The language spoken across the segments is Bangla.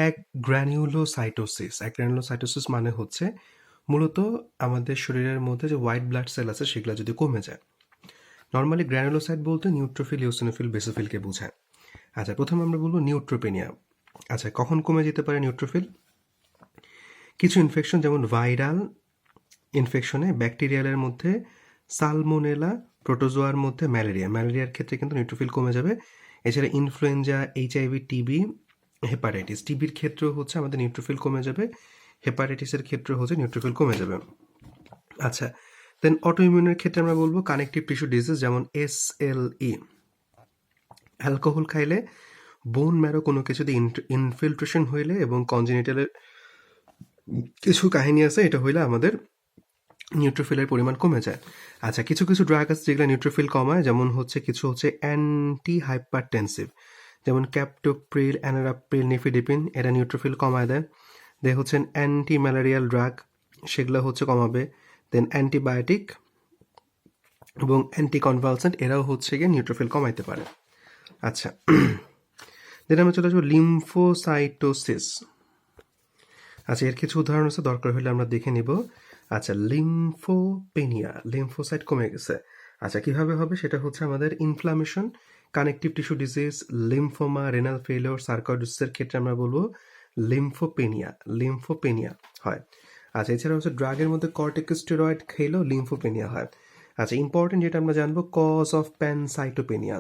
এক গ্র্যানুলোসাইটোসিস মানে হচ্ছে মূলত আমাদের শরীরের মধ্যে যে হোয়াইট ব্লাড সেল আছে সেগুলো যদি কমে যায়। নর্মালি গ্র্যানুলোসাইট বলতে নিউট্রোফিল, ইওসিনোফিল, বেসোফিলকে বোঝায়। আচ্ছা, প্রথমে আমরা বলবো নিউট্রোপেনিয়া। আচ্ছা, কখন কমে যেতে পারে নিউট্রোফিল? কিছু ইনফেকশন, যেমন ভাইরাল ইনফেকশনে ব্যাকটেরিয়ালের মধ্যে সালমোনেলা, প্রোটোজোয়ার মধ্যে ম্যালেরিয়ার ক্ষেত্রে কিন্তু নিউট্রোফিল কমে যাবে। এছাড়া ইনফ্লুয়েঞ্জা, এইচআইভি, টিবি, হেপাটাইটিস, টিবির ক্ষেত্রেও হচ্ছে আমাদের নিউট্রোফিল কমে যাবে, হেপাটাইটিসের ক্ষেত্রেও হচ্ছে নিউট্রোফিল কমে যাবে। আচ্ছা, দেন অটোইমিউনের ক্ষেত্রে আমরা বলবো কানেকটিভ টিস্যু ডিজিজ, যেমন এসএলই। অ্যালকোহল খাইলে, বোন ম্যারো কোনো কিছুতে ইনফিল্ট্রেশন হইলে এবং কনজেনিটালের কিছু কাহিনী আছে, এটা হইলে আমাদের নিউট্রোফিলের পরিমাণ কমে যায়। আচ্ছা, কিছু কিছু ড্রাগ আছে যেগুলো নিউট্রোফিল কমায়, যেমন কিছু হচ্ছে অ্যান্টি হাইপারটেনসিভ, যেমন ক্যাপটোপ্রিল, অ্যানারাপ্রিল, নিফিডিপিন, এরা নিউট্রোফিল কমায় দেয়। হচ্ছেন অ্যান্টি ম্যালেরিয়াল ড্রাগ, সেগুলো হচ্ছে কমাবে। দেন অ্যান্টিবায়োটিক এবং অ্যান্টি কনভালসেন্ট, এরাও হচ্ছে গিয়ে নিউট্রোফিল কমাইতে পারে। আচ্ছা, দেন আমরা চলে আসবো লিম্ফোসাইটোসিস। আচ্ছা, এর কিছু উদাহরণ আছে, দরকার হলে আমরা দেখে নিব। আচ্ছা, লিম্ফোপেনিয়া, লিম্ফোসাইট কমে গেছে। আচ্ছা, কিভাবে হবে? সেটা হচ্ছে আমাদের inflammation, connective tissue disease, lymphoma, renal failure, সার্কোইডোসিসের ক্ষেত্রে আমরা বলবো লিম্ফোপেনিয়া হয়। আচ্ছা, এছাড়া হচ্ছে ড্রাগের মধ্যে কর্টিকোস্টেরয়েড খেলেও লিম্ফোপেনিয়া হয়। আচ্ছা, ইম্পর্টেন্ট যেটা আমরা জানবো, কজ অফ প্যানসাইটোপেনিয়া।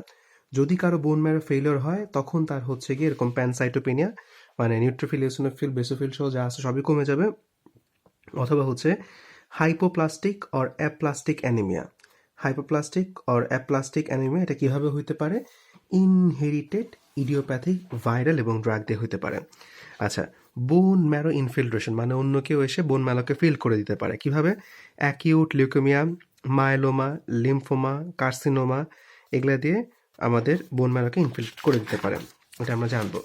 যদি কারো বোন ম্যারো ফেলিওর হয় তখন তার হচ্ছে গিয়ে এরকম প্যানসাইটোপেনিয়া, মানে নিউট্রোফিল, ইওসিনোফিল, বেসোফিল সহ যা আছে সবই কমে যাবে। অথবা হচ্ছে hypoplastic or aplastic anaemia. Hypoplastic or aplastic anaemia এটা কীভাবে হইতে পারে? ইনহেরিটেড ইডিওপ্যাথিক, ভাইরাল এবং ড্রাগ দিয়ে হইতে পারে। আচ্ছা, বোন ম্যারো ইনফিল্ট্রেশন মানে অন্য কেউ এসে বোন ম্যারোকে ফিল করে দিতে পারে। কিভাবে? Acute leukaemia, myeloma, lymphoma, carcinoma, এগুলা দিয়ে আমাদের বোন ম্যারোকে ইনফিল্ট্রেট করে দিতে পারে, এটা আমরা জানবো।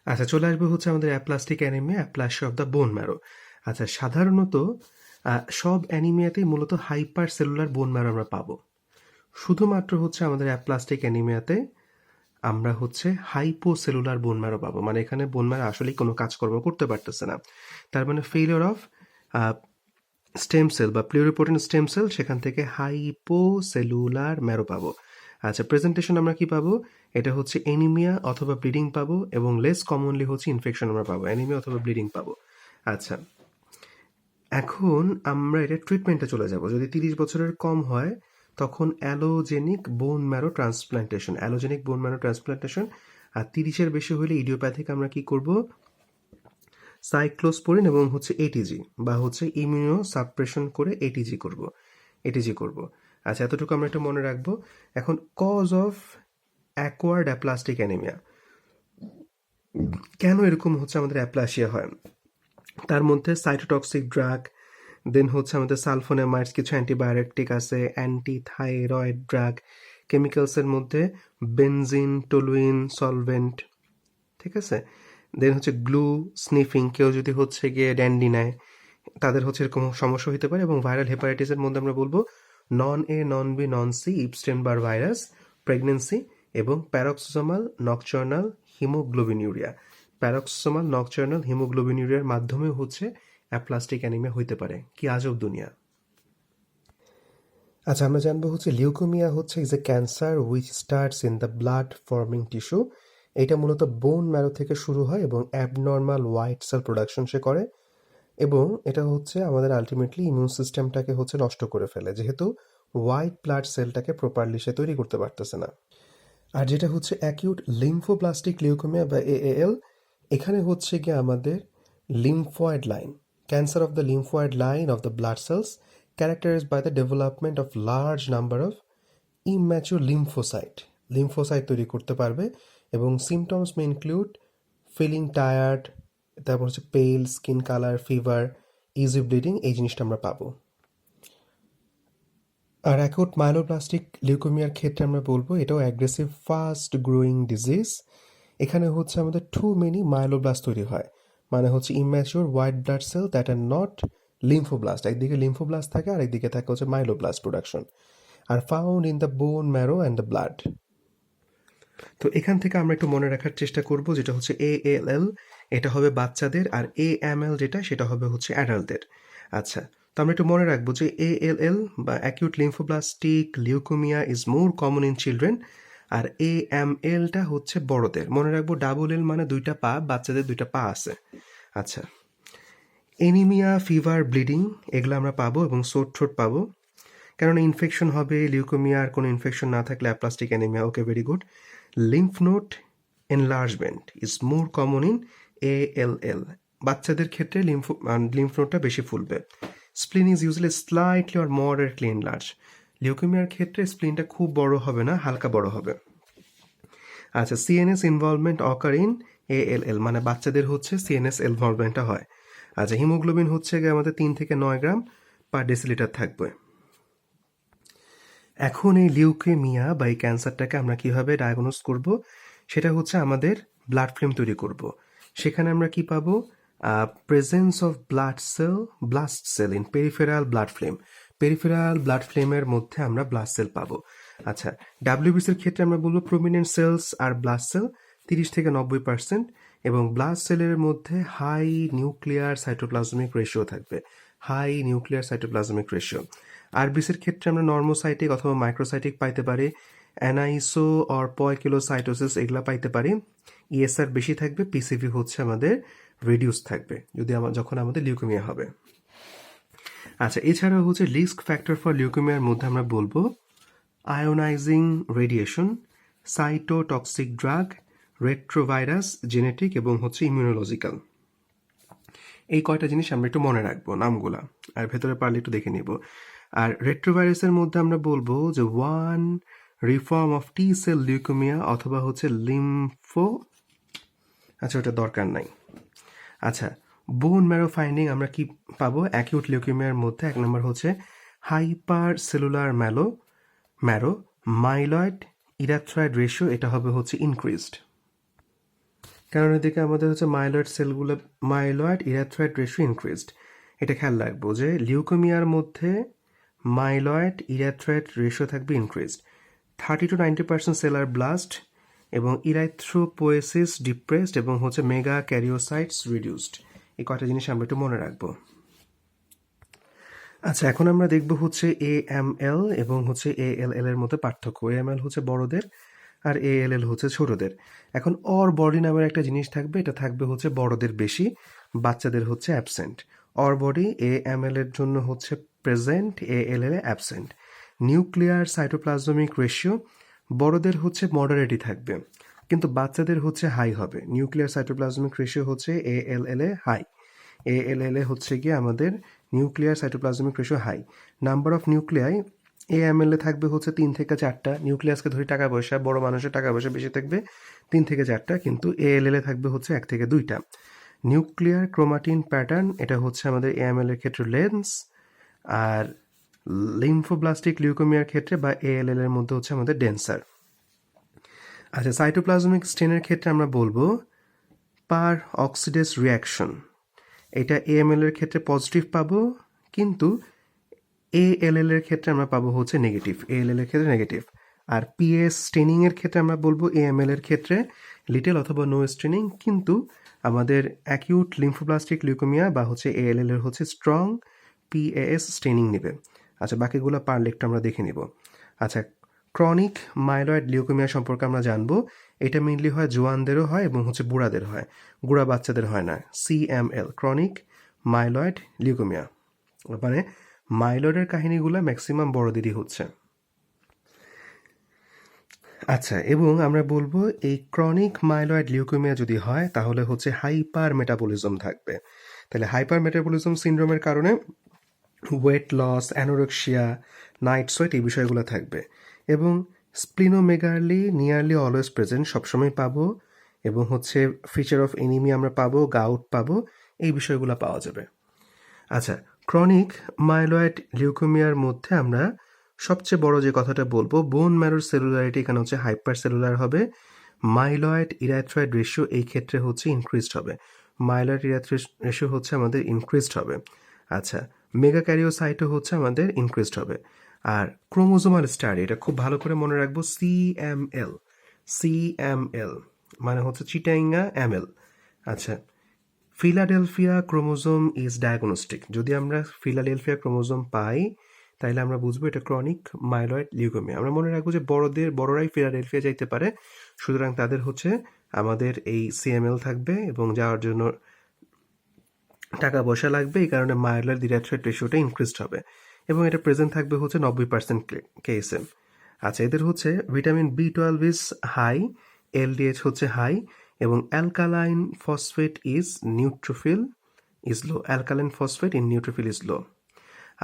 আচ্ছা, চলে আসবে হচ্ছে আমাদের aplastic anaemia, aplasia of the bone marrow. আচ্ছা, সাধারণত সব অ্যানিমিয়াতেই মূলত হাইপার সেলুলার বোন ম্যারো আমরা পাবো। শুধুমাত্র হচ্ছে আমাদের অ্যাপ্লাস্টিক অ্যানিমিয়াতে আমরা হচ্ছে হাইপোসেলুলার বোন ম্যারো পাবো, মানে এখানে বোন ম্যারো আসলেই কোনো কাজকর্ম করতে পারতেছে না। তার মানে ফেলিওর অফ স্টেম সেল বা প্লিউরিপোটেন্ট স্টেম সেল, সেখান থেকে হাইপোসেলুলার ম্যারো পাবো। আচ্ছা, প্রেজেন্টেশন আমরা কি পাবো? এটা হচ্ছে এনিমিয়া অথবা ব্লিডিং পাবো, এবং লেস কমনলি হচ্ছে ইনফেকশন আমরা পাবো, অ্যানিমিয়া অথবা ব্লিডিং পাবো। আচ্ছা, এখন আমরা এটা ট্রিটমেন্টে চলে যাব। যদি 30 বছরের কম হয় তখন অ্যালোজেনিক বোন ম্যারো ট্রান্সপ্লান্টেশন, আর 30-এর বেশি হলে ইডিওপ্যাথিক আমরা কি করব? সাইক্লোস্পোরিন এবং হচ্ছে এটিজি বা হচ্ছে ইমিউনো সাপ্রেশন করে এটিজি করব। আচ্ছা, এতটুকু আমরা একটু মনে রাখবো। এখন cause of acquired aplastic anaemia, কেন এরকম হচ্ছে আমাদের অ্যাপ্লাসিয়া হয়? তার মধ্যে সাইটোটক্সিক ড্রাগ, দেন হচ্ছে আমাদের সালফোনেমাইডস, কিছু অ্যান্টিবায়োটিক আছে, অ্যান্টিথাইরয়েড ড্রাগ, কেমিক্যালসের মধ্যে বেনজিন, টলুইন সলভেন্ট, ঠিক আছে। দেন হচ্ছে গ্লু, স্নিফিং, কেউ যদি হচ্ছে গিয়ে ড্যান্ডি নেয় তাদের হচ্ছে এরকম সমস্যা হতে পারে। এবং ভাইরাল হেপাটাইটিসের মধ্যে আমরা বলবো নন এ, নন বি, নন সি, ইপস্টেইন-বার ভাইরাস, প্রেগনেন্সি এবং প্যারক্সোমাল নকচার্নাল হিমোগ্লোবিনিউরিয়ার মাধ্যমে হচ্ছে অ্যাপ্লাস্টিক অ্যানিমিয়া হইতে পারে। কি আজব দুনিয়া! আচ্ছা, আমরা জানবো হচ্ছে লিউকোমিয়া হচ্ছে is a cancer which starts in the blood forming tissue. এটা মূলত বোন ম্যারো থেকে শুরু হয় এবং অ্যাবনর্মাল হোয়াইট সেল প্রোডাকশন সে করে, এবং এটা হচ্ছে আমাদের আলটিমেটলি ইমিউন সিস্টেমটাকে হচ্ছে নষ্ট করে ফেলে, যেহেতু হোয়াইট ব্লাড সেলটাকে প্রপারলি সে তৈরি করতে পারতেছে না। আর যেটা হচ্ছে অ্যাকিউট লিম্ফোব্লাস্টিক লিউকেমিয়া বা এএএল, এখানে হচ্ছে গিয়ে আমাদের lymphoid line, cancer of the lymphoid line of the blood cells characterized by the development of large number of immature lymphocyte তৈরি করতে পারবে, এবং সিমটমস মে ইনক্লুড ফিলিং টায়ার্ড, তারপর হচ্ছে পেল skin colour, fever, easy bleeding, এই জিনিসটা আমরা পাবো। আর অ্যাকুট মাইলোপ্লাস্টিক লিউকেমিয়ার ক্ষেত্রে আমরা বলবো এটাও অ্যাগ্রেসিভ ফাস্ট গ্রোয়িং ডিজিজ। এখানে হচ্ছে আমাদের টু মেনি মাইলোব্লাস্ট তৈরি হয়, মানে হচ্ছে immature white blood cell that are not lymphoblast, একদিকে লিম্ফোব্লাস্ট থাকে আর একদিকে থাকে হচ্ছে myeloblast production, are found in the bone marrow and the blood. তো এখান থেকে আমরা একটু মনে রাখার চেষ্টা করব, যেটা হচ্ছে ALL এটা হবে বাচ্চাদের, আর AML যেটা সেটা হবে হচ্ছে অ্যাডাল্টদের। আচ্ছা, তো আমরা একটু মনে রাখবো যে ALL বা acute lymphoblastic leukemia is more common in children, আর AMLটা হচ্ছে বড়দের। মনে রাখবো ডাবল এল মানে দুইটা পা, বাচ্চাদের দুইটা পা আছে। আচ্ছা, এনিমিয়া, ফিভার, ব্লিডিং এগুলো আমরা পাবো, এবং ঠোঁট পাবো, কেননা ইনফেকশন হবে। লিউকোমিয়ার কোনো ইনফেকশন না থাকলে aplastic anaemia. Okay, very good. Lymph node enlargement is more common in ALL। বাচ্চাদের ক্ষেত্রে লিম্ফ নোডটা বেশি ফুলবে। Spleen is usually slightly or moderately enlarge. লিউকোমিয়ার ক্ষেত্রে স্প্লিনটা খুব বড় হবে না, হালকা বড় হবে। আচ্ছা, CNS involvement occur in ALL, মানে বাচ্চাদের হচ্ছে CNS ইনভলভমেন্টটা হয়। আচ্ছা, হিমোগ্লোবিন হচ্ছে গিয়ে আমাদের 3 থেকে 9 গ্রাম পার ডেসিলিটার থাকবে। এখন এই লিউকেমিয়া বা এই ক্যান্সারটাকে আমরা কিভাবে ডায়াগনোজ করব, সেটা হচ্ছে আমাদের ব্লাড ফিল্ম তৈরি করব। সেখানে আমরা কি পাবো? Presence of blast cell in peripheral blood film. Peripheral blood ফিল্মের মধ্যে আমরা ব্লাস্ট সেল পাবো। আচ্ছা, WBCর ক্ষেত্রে আমরা বলবো প্রমিনেন্ট সেলস আর ব্লাস্ট সেল 30 থেকে 90%, এবং ব্লাস্ট সেলের মধ্যে হাই নিউক্লিয়ার সাইটোপ্লাজমিক রেশিও থাকবে। High nuclear cytoplasmic ratio. আরবিসির ক্ষেত্রে আমরা নর্মোসাইটিক অথবা মাইক্রোসাইটিক পাইতে পারি, অ্যানাইসো অর পয়কিলোসাইটোসিস এগুলা পাইতে পারি। ESR বেশি থাকবে, PCV হচ্ছে আমাদের রিডিউস থাকবে যখন আমাদের লিউকেমিয়া হবে। আচ্ছা, এছাড়াও হচ্ছে রিস্ক ফ্যাক্টর ফর লিউকেমিয়ার মধ্যে আমরা বলবো ionising radiation, cytotoxic drug, retrovirus, genetic এবং হচ্ছে ইমিউনোলজিক্যাল। এই কয়টা জিনিস আমরা একটু মনে রাখবো নামগুলা, আর ভেতরে পারলে একটু দেখে নিব। আর রেট্রোভাইরাসের মধ্যে আমরা বলবো যে reform of T sell leukaemia অথবা হচ্ছে লিম্ফো। আচ্ছা, ওটা দরকার নাই। আচ্ছা, বোন ম্যারো ফাইন্ডিং আমরা কি পাবো অ্যাকিউট লিউকেমিয়ার মধ্যে? 1 নম্বর হচ্ছে hyper cellular marrow, myeloid erythroid ratio এটা হবে হচ্ছে ইনক্রিজড। কারণ এদিকে আমাদের হচ্ছে মাইলয়েড ইরাথ্রয়েড রেশিও ইনক্রিজড। এটা খেয়াল রাখবো যে লিউকেমিয়ার মধ্যে মাইলয়েড ইরাথ্রয়েড রেশিও থাকবে ইনক্রিজড। 30 to 90% সেলার ব্লাস্ট, এবং ইরাইথ্রোপোয়েসিস ডিপ্রেসড, এবং হচ্ছে মেগা ক্যারিওসাইটস রিডিউসড। এই কয়টা জিনিস আমরা একটু মনে রাখবো। আচ্ছা, এখন আমরা দেখব হচ্ছে AML এবং হচ্ছে ALL এর মধ্যে পার্থক্য। AML হচ্ছে বড়দের, আর ALL হচ্ছে ছোটদের। এখন অর বডি নামের একটা জিনিস থাকবে, এটা থাকবে হচ্ছে বড়দের বেশি, বাচ্চাদের হচ্ছে অ্যাবসেন্ট। অর বডি AML এর জন্য হচ্ছে প্রেজেন্ট, ALL এ অ্যাবসেন্ট। নিউক্লিয়ার সাইটোপ্লাজমিক রেশিও বড়দের হচ্ছে মডারেটই থাকবে, কিন্তু বাচ্চাদের হচ্ছে হাই হবে। নিউক্লিয়ার সাইটোপ্লাজমিক রেশিও হচ্ছে ALL এ হাই। ALL এ হচ্ছে গিয়ে আমাদের nuclear cytoplasmic ratio high. Number of nuclei AML এ থাকবে হচ্ছে 3 থেকে 4টা। নিউক্লিয়াসকে ধরি টাকা পয়সা, বড় মানুষের টাকা পয়সা বেশি থাকবে, 3 থেকে 4টা, কিন্তু ALL এ থাকবে হচ্ছে 1 থেকে 2টা। নিউক্লিয়ার ক্রোমাটিন প্যাটার্ন এটা হচ্ছে আমাদের AML এর ক্ষেত্রে লেন্স, আর লিম্ফোব্লাস্টিক লিউকেমিয়ার ক্ষেত্রে বা ALL এর মধ্যে হচ্ছে আমাদের ডেন্সার। আচ্ছা, সাইটোপ্লাজমিক স্টেনের ক্ষেত্রে আমরা বলবো পার অক্সিডেস রিয়াকশন। এটা AML এর ক্ষেত্রে পজিটিভ পাবো, কিন্তু ALL এর ক্ষেত্রে আমরা পাবো হচ্ছে নেগেটিভ। ALL এর ক্ষেত্রে নেগেটিভ। আর PS স্টেনিং এর ক্ষেত্রে আমরা বলবো AML এর ক্ষেত্রে লিটল অথবা নো স্টেনিং, কিন্তু আমাদের অ্যাকিউট লিম্ফোব্লাস্টিক লিউকেমিয়া বা হচ্ছে ALL এর হচ্ছে স্ট্রং PAS স্টেনিং নেবে। আচ্ছা, বাকিগুলো পারলে একটু আমরা দেখে নিব। আচ্ছা, ক্রনিক মাইলয়েড লিউকেমিয়া সম্পর্কে আমরা জানবো। এটা মেইনলি হয় জোয়ানদেরও হয় এবং হচ্ছে বুড়াদের হয়, বুড়া বাচ্চাদের হয় না। CML ক্রনিক মাইলয়েড লিউকেমিয়া, মানে মাইলয়েডের কাহিনীগুলো ম্যাক্সিমাম বড়দেরই হচ্ছে। আচ্ছা, এবং আমরা বলবো এই ক্রনিক মাইলয়েড লিউকেমিয়া যদি হয় তাহলে হচ্ছে হাইপার মেটাবলিজম থাকবে। তাহলে হাইপার মেটাবলিজম সিনড্রোমের কারণে weight loss, anorexia, night sweat এই বিষয়গুলো থাকবে। এবং স্প্লিনোমেগালি নিয়ারলি অলওয়েজ প্রেজেন্ট, সবসময় পাবো, এবং হচ্ছে ফিচার অফ এনিমি আমরা পাবো, গাউট পাবো, এই বিষয়গুলো পাওয়া যাবে। আচ্ছা, ক্রনিক মাইলয়েড লিউকেমিয়ার মধ্যে আমরা সবচেয়ে বড় যে কথাটা বলবো, বোন ম্যারোর সেলুলারিটি এখানে হচ্ছে হাইপার সেলুলার হবে। মাইলয়েড ইরাথ্রয়েড রেশিও এই ক্ষেত্রে হচ্ছে ইনক্রিজড হবে। মাইলয়েড ইরাথ্রয়েড রেশিও হচ্ছে আমাদের ইনক্রিজড হবে। আচ্ছা, মেগা ক্যারিওসাইটও হচ্ছে আমাদের ইনক্রিজড হবে। আর ক্রোমোজোমাল স্টাডি এটা খুব ভালো করে মনে রাখবো, CML CML মানে হচ্ছে চিটাইঙ্গা এমএল। আচ্ছা, ফিলাডেলফিয়া ক্রোমোজোম ইজ ডায়াগনস্টিক। যদি আমরা ফিলাডেলফিয়া ক্রোমোজোম পাই তাইলে আমরা বুঝবো এটা ক্রনিক মাইলয়েড লিউকেমিয়া। আমরা মনে রাখবো যে বড়রাই ফিলাডেলফিয়া যাইতে পারে, সুতরাং তাদের হচ্ছে আমাদের এই সিএমএল থাকবে এবং যাওয়ার জন্য টাকা পয়সা লাগবে, এই কারণে মাইলয়েড ইরিথ্রয়েড রেশিওটা ইনক্রিজড হবে এবং এটা প্রেজেন্ট থাকবে হচ্ছে 90% কেসে। আচ্ছা, এদের হচ্ছে vitamin B12 is high, LDH হচ্ছে হাই এবং alkaline phosphate is neutrophil is low. Alkaline phosphate in neutrophil is low.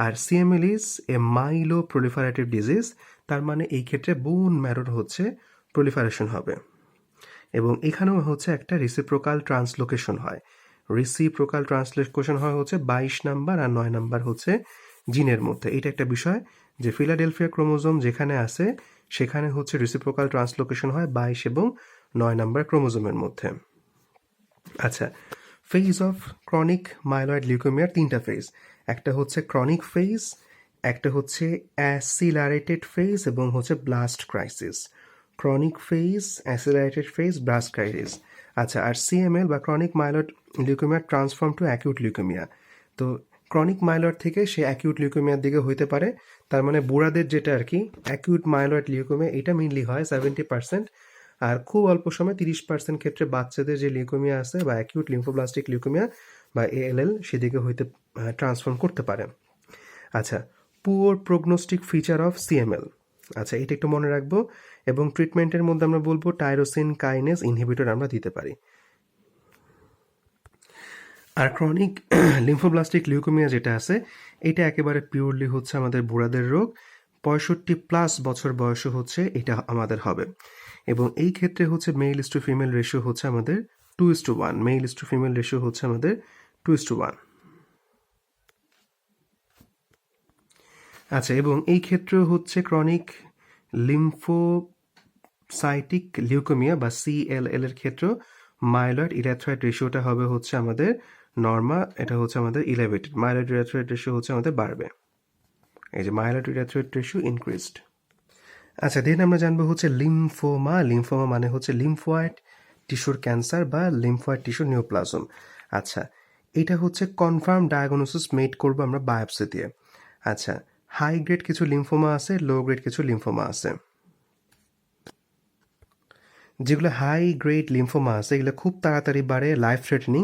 আর CML is a myeloproliferative disease, তার মানে এই ক্ষেত্রে বোন ম্যারোর হচ্ছে প্রলিফারেশন হবে এবং এখানেও হচ্ছে একটা রিসিপ্রোকাল ট্রান্সলোকেশন হয়। রিসিপ্রোকাল ট্রান্সলোকেশন হয় হচ্ছে 22 নাম্বার আর 9 নাম্বার হচ্ছে জিনের মধ্যে। এটা একটা বিষয় যে ফিলাডেলফিয়া ক্রোমোজোম যেখানে আছে সেখানে হচ্ছে রিসিপ্রোকাল ট্রান্সলোকেশন হয় 22 এবং 9 নাম্বার ক্রোমোজোমের মধ্যে। আচ্ছা, ফেজ অফ ক্রনিক মাইলয়েড লিউকেমিয়ার 3টা ফেজ। একটা হচ্ছে ক্রনিক ফেজ, একটা হচ্ছে অ্যাসিলারেটেড ফেজ এবং হচ্ছে blast crisis. Chronic phase, accelerated phase, blast crisis. আচ্ছা, আর CML বা chronic myeloid leukaemia transform to acute leukaemia. তো ক্রনিক মাইলয়েড থেকে সে অ্যাকিউট লিউকেমিয়ার দিকে হইতে পারে। তার মানে বুড়াদের যেটা আর কি অ্যাকিউট মাইলয়েড লিউকেমিয়া, এটা মেইনলি হয় 70%, আর খুব অল্প সময় 30% ক্ষেত্রে বাচ্চাদের যে লিউকেমিয়া আছে বা অ্যাকিউট লিম্ফোব্লাস্টিক লিউকেমিয়া বা ALL সেদিকে হইতে ট্রান্সফর্ম করতে পারে। আচ্ছা, poor prognostic feature of CML। আচ্ছা, এটা একটু মনে রাখবো এবং ট্রিটমেন্টের মধ্যে আমরা বলবো টাইরোসিন কাইনেজ ইনহিবিটর আমরা দিতে পারি। আর ক্রনিক লিম্ফোব্লাস্টিক লিউকেমিয়া যেটা আছে এটা একেবারে পিওরলি হচ্ছে আমাদের বুড়াদের রোগ। 65+ বছর বয়সে হচ্ছে এটা আমাদের হবে এবং এই ক্ষেত্রে হচ্ছে mail is to female ratio হচ্ছে আমাদের 2:1। Mail is to female ratio হচ্ছে আমাদের 2:1। আচ্ছা, এবং এই ক্ষেত্রেও হচ্ছে ক্রনিক লিম্ফোসাইটিক লিউকেমিয়া বা CLL এর ক্ষেত্রেও মাইলয়েড ইরিথ্রয়েড রেশিওটা হবে হচ্ছে আমাদের নর্মাল, এটা হচ্ছে আমাদের ইলেভেটেড। মাইলয়েড ইরিথ্রয়েড রেশিও হচ্ছে আমাদের বাড়বে, এই যে মাইলয়েড ইরিথ্রয়েড রেশিও ইনক্রিজড। আচ্ছা, দেন আমরা জানবো হচ্ছে লিম্ফোমা। লিম্ফোমা মানে হচ্ছে লিম্ফোয়েড টিস্যুর ক্যান্সার বা লিম্ফোয়েড টিস্যুর নিওপ্লাজম। আচ্ছা, এটা হচ্ছে কনফার্ম ডায়াগনোসিস মেড করবো আমরা বায়োপসি দিয়ে। আচ্ছা, হাই গ্রেড কিছু লিম্ফোমা আছে, লো গ্রেড কিছু লিম্ফোমা আছে। যেগুলো হাই গ্রেড লিম্ফোমা আছে এগুলো খুব তাড়াতাড়ি বাড়ে, লাইফ থ্রেটেনিং,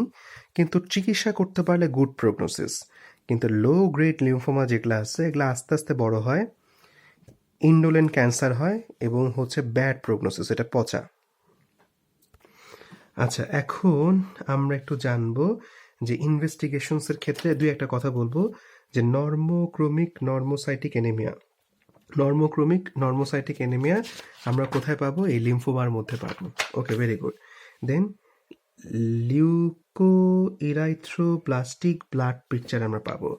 কিন্তু চিকিৎসা করতে পারলে গুড প্রগনোসিস। কিন্তু লো গ্রেড লিম্ফোমা যেগুলো আছে এগুলো আস্তে আস্তে বড় হয়, ইন্ডোলেন্ট ক্যান্সার হয় এবং হচ্ছে ব্যাড প্রগনোসিস, এটা পচা। আচ্ছা, এখন আমরা একটু জানবো যে ইনভেস্টিগেশনসের ক্ষেত্রে দুই একটা কথা বলবো যে normochromic normocytic anaemia. Normochromic normocytic anaemia আমরা কোথায় পাবো? এই লিম্ফোমার মধ্যে পাবো। Okay, very good. Then leucoerythroblastic blood picture আমরা পাবো।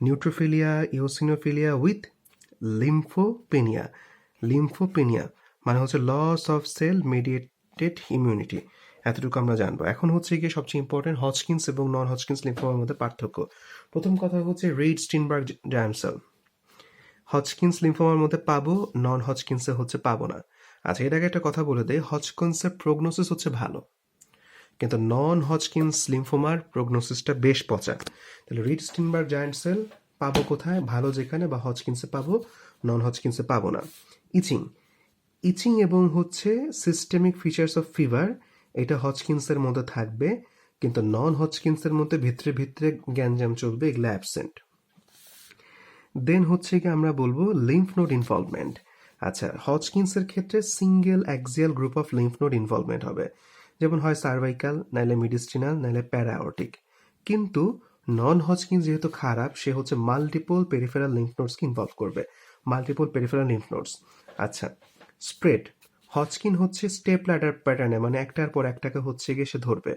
Neutrophilia, eosinophilia with lymphopenia. Lymphopenia মানে হচ্ছে loss of cell mediated immunity. এতটুকু আমরা জানবো। এখন হচ্ছে গিয়ে সবচেয়ে ইম্পর্টেন্ট হজকিন্স এবং নন হজকিন্স লিম্ফোমার মধ্যে পার্থক্য। প্রথম কথা হচ্ছে রেড স্টিনবার্গ জায়ান্ট সেল। হজকিন্স লিম্ফোমার মধ্যে পাবো, নন হজকিন্সে হচ্ছে পাবো না। আচ্ছা, এটাকে একটা কথা বলে দেয়, হজকিন্সের প্রগনোসিস হচ্ছে ভালো, কিন্তু নন হজকিন্স লিম্ফোমার প্রগনোসিসটা বেশ পচা। তাহলে রিড স্টিনবার্গ জায়ান্ট সেল পাবো কোথায়? ভালো যেখানে, বা হজকিন্সে পাবো, নন হজকিন্সে পাবো না। ইচিং এবং হচ্ছে সিস্টেমিক ফিচার্স অফ ফিভার, এটা হজকিন্সের মধ্যে থাকবে, কিন্তু নন হজকিন্সের মধ্যে ভিতরে ভিতরে গ্যাঞ্জাম চলবে, এগুলো অ্যাবসেন্ট। দেন হচ্ছে কি আমরা বলবো লিম্ফ নোড ইনভলভমেন্ট। আচ্ছা, হজকিন্সের ক্ষেত্রে single axial group of lymph node involvement হবে, যেমন হয় সার্ভাইকাল, নাইলে মিডিস্টিনাল, নাইলে প্যারাঅর্টিক। কিন্তু নন হজকিন্স যেহেতু খারাপ, সে হচ্ছে মাল্টিপল পেরিফেরাল লিম্ফ নোডসকে ইনভলভ করবে, মাল্টিপল পেরিফেরাল লিম্ফ নোডস। আচ্ছা, স্প্রেড। হজকিন হচ্ছে স্টেপ ল্যাডার প্যাটার্নে, মানে একটার পর একটাকে হচ্ছে গিয়ে সে ধরবে,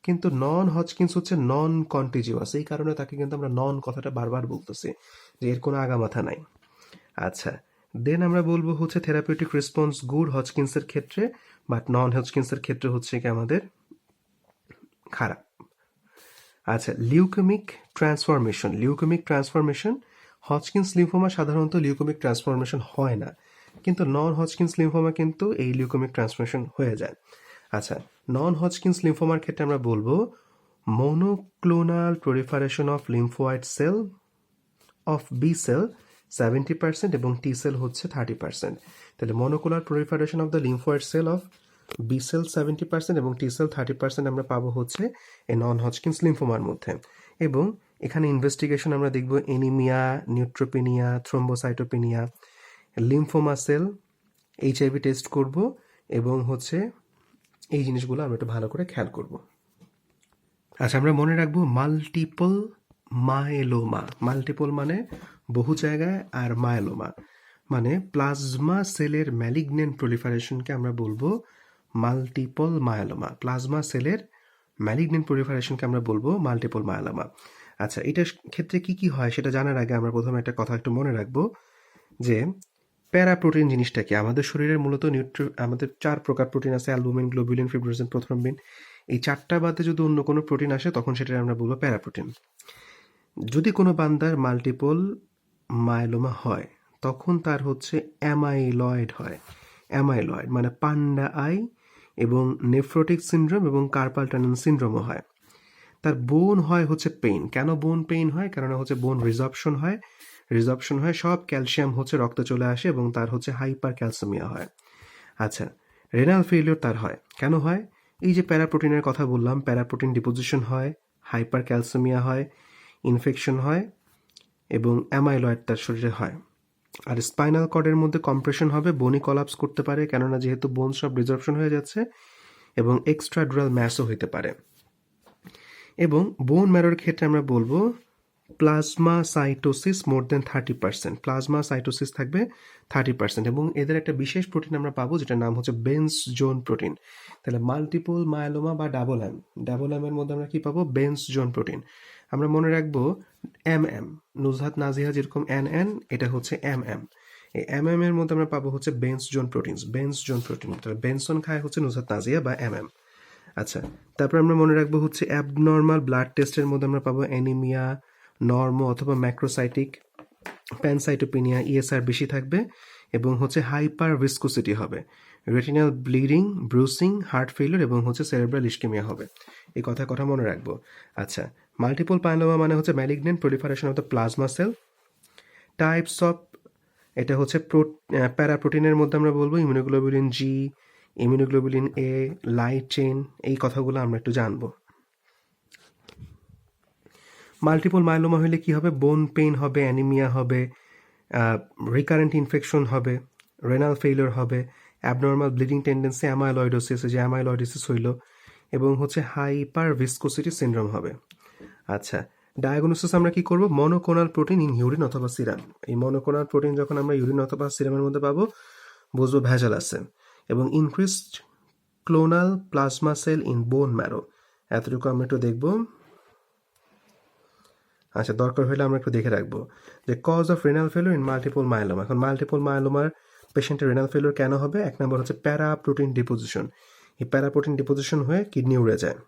কিন্তু নন হজকিন্স হচ্ছে নন কন্টিজিউয়াস, এই কারণে তাকে কিন্তু আমরা নন কথাটা বারবার বলতেছি যে এর কোনো আগামাথা নাই। আচ্ছা, দেন আমরা বলবো হচ্ছে থেরাপিউটিক রেসপন্স গুড হজকিন্সের ক্ষেত্রে, বাট নন হজকিন্সের ক্ষেত্রে হচ্ছে কি আমাদের খারাপ। আচ্ছা, leukaemic transformation. Leukaemic transformation, Hodgkin's lymphoma সাধারণত লিউকেমিক ট্রান্সফরমেশন হয় না, কিন্তু নন হজকিন্স লিম্ফোমা কিন্তু এই লিউকোমিক ট্রান্সফরমেশন হয়ে যায়। আচ্ছা, নন হজকিন্স লিম্ফোমার ক্ষেত্রে আমরা বলবো monoclonal proliferation of lymphoid cell of B cell 70% এবং টি সেল হচ্ছে 30%। তাহলে monoclonal proliferation of the lymphoid cell of B cell 70% এবং টি সেল 30% আমরা পাবো হচ্ছে এই নন হজকিন্স লিম্ফোমার মধ্যে। এবং এখানে ইনভেস্টিগেশন আমরা দেখব anaemia, neutropenia, thrombocytopenia, lymphoma cell, HIV test করব এবং হচ্ছে এই জিনিসগুলো আমরা একটু ভালো করে খেয়াল করব। আচ্ছা, আমরা মনে রাখবো মাল্টিপল মায়েলোমা। মাল্টিপল মানে বহু জায়গায়, আর মায়েলোমা মানে প্লাজমা সেলের ম্যালিগনেন্ট প্রলিফারেশনকে আমরা বলবো মাল্টিপল মায়েলোমা। প্লাজমা সেলের ম্যালিগনেন্ট প্রলিফারেশনকে আমরা বলবো মাল্টিপল মায়েলোমা। আচ্ছা, এটার ক্ষেত্রে কি কি হয় সেটা জানার আগে আমরা প্রথমে একটা কথা একটু মনে রাখবো যে প্যারাপ্রোটিন জিনিসটা কি। আমাদের শরীরের মূলত আমাদের 4 প্রকার প্রোটিন আছে, অ্যালবুমিন, গ্লোবুলিন, ফিব্রিনোজেন, প্রোথ্রম্বিন। এই 4টা বাদে যদি অন্য কোনো প্রোটিন আসে তখন সেটা আমরা বলবো প্যারাপ্রোটিন। যদি কোনো বান্দার মাল্টিপল মায়োলোমা হয় তখন তার হচ্ছে অ্যামাইলয়েড হয়। অ্যামাইলয়েড মানে পান্ডা আই এবং নেফ্রোটিক সিনড্রোম এবং কার্পাল টানেল সিনড্রোমও হয়। তার বোন হয় হচ্ছে পেইন। কেন বোন পেইন হয়? কেননা হচ্ছে বোন রিজর্পশন হয়। সব ক্যালসিয়াম হচ্ছে রক্তে চলে আসে এবং তার হচ্ছে হাইপার ক্যালসিমিয়া হয়। আচ্ছা, রেনাল ফেলিওর তার হয়। কেন হয়? এই যে প্যারাপ্রোটিনের কথা বললাম, প্যারাপ্রোটিন ডিপোজিশন হয়, হাইপার ক্যালসিমিয়া হয়, ইনফেকশন হয় এবং অ্যামাইলয়েড তার শরীরে হয়। আর স্পাইনাল কর্ডের মধ্যে কম্প্রেশন হবে, বোনই কলাপস করতে পারে কেননা যেহেতু বোন সব রিজর্পশন হয়ে যাচ্ছে, এবং এক্সট্রাডুরাল ম্যাসও হতে পারে। এবং বোন ম্যারোর ক্ষেত্রে আমরা বলবো প্লাজমা সাইটোসিস মোর দেন 30%। প্লাজমা সাইটোসিস থাকবে 30% এবং এদের একটা বিশেষ প্রোটিন আমরা পাবো যেটার নাম হচ্ছে বেন্স জোন প্রোটিন। তাহলে মাল্টিপল মায়োলোমা বা ডাবল এম এর মধ্যে আমরা কি পাবো? Bench zone protein. আমরা মনে রাখবো নুজহাত নাজিহা যেরকম এন, এটা হচ্ছে এই এর মধ্যে আমরা পাবো হচ্ছে বেন্স জোন প্রোটিন। তাহলে বেনসন খায় হচ্ছে নুজহাত নাজিয়া বা আচ্ছা, তারপর আমরা মনে রাখবো হচ্ছে অ্যাবনর্মাল ব্লাড টেস্টের মধ্যে আমরা পাবো অ্যানিমিয়া, নর্মো অথবা ম্যাক্রোসাইটিক, প্যানসাইটোপিনিয়া, ইএসআর বেশি থাকবে এবং হচ্ছে হাইপার ভিসকোসিটি হবে, রেটিনাল ব্লিডিং, ব্রুসিং, হার্ট ফেলিওর এবং হচ্ছে সেরেব্রাল ইস্কেমিয়া হবে। এই কথা মনে রাখবো। আচ্ছা, মাল্টিপল মায়োলোমা মানে হচ্ছে malignant proliferation of the plasma sell. Types of, এটা হচ্ছে প্যারাপ্রোটিনের মধ্যে আমরা বলবো immunoglobulin G, immunoglobulin A, light chain, এই কথাগুলো আমরা একটু জানবো। মাল্টিপল মায়োলোমা হলে কি হবে? বোন পেইন হবে, অ্যানিমিয়া হবে, রিকারেন্ট ইনফেকশন হবে, রেনাল ফেইলিওর হবে, অ্যাবনর্মাল ব্লিডিং টেন্ডেন্সি, অ্যামাইলয়েডোসিস, যে অ্যামাইলয়েডোসিস হইল, এবং হচ্ছে হাইপার ভিসকোসিটি সিনড্রোম হবে। আচ্ছা, ডায়াগনোসিস আমরা কি করব? মনোকোনাল প্রোটিন ইন ইউরিন অথবা সিরাম। এই মনোকোনাল প্রোটিন যখন আমরা ইউরিন অথবা সিরামের মধ্যে পাবো বুঝবো ভেজাল আছে। এবং increased clonal plasma sell in bone marrow, এতটুকু আমরা একটু দেখবো। আচ্ছা, দরকার হলে আমরা একটু দেখে রাখবো যে cause of renal failure in multiple myeloma. এখন মাল্টিপল মায়োলোমার পেশেন্টের রেনাল ফেলিওর কেন হবে? 1 নম্বর হচ্ছে প্যারাপ্রোটিন ডিপোজিশন। এই প্যারাপ্রোটিন ডিপোজিশন হয়ে কিডনি উড়ে যায়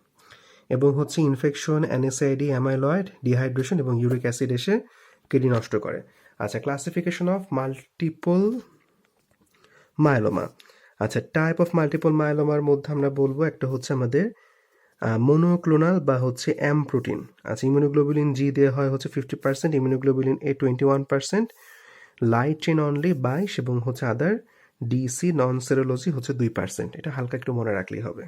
এবং হচ্ছে ইনফেকশন, এনএসআইডি, অ্যামাইলয়েড, ডিহাইড্রেশন এবং ইউরিক অ্যাসিড এসে কিডনি নষ্ট করে। আচ্ছা, ক্লাসিফিকেশন অফ মাল্টিপল মায়োলোমা। আচ্ছা, টাইপ অফ মাল্টিপল মায়োলোমার মধ্যে আমরা বলবো একটা হচ্ছে আমাদের মনোক্লোনাল বা হচ্ছে এম প্রোটিন। আচ্ছা, ইমিউনোগ্লোবুলিন জি দেওয়া হয় হচ্ছে 50%, immunoglobulin A 21%, light chain only 22 এবং হচ্ছে আদার ডিসি নন সেরোলজি হচ্ছে 2%। এটা হালকা একটু মনে রাখলেই হবে।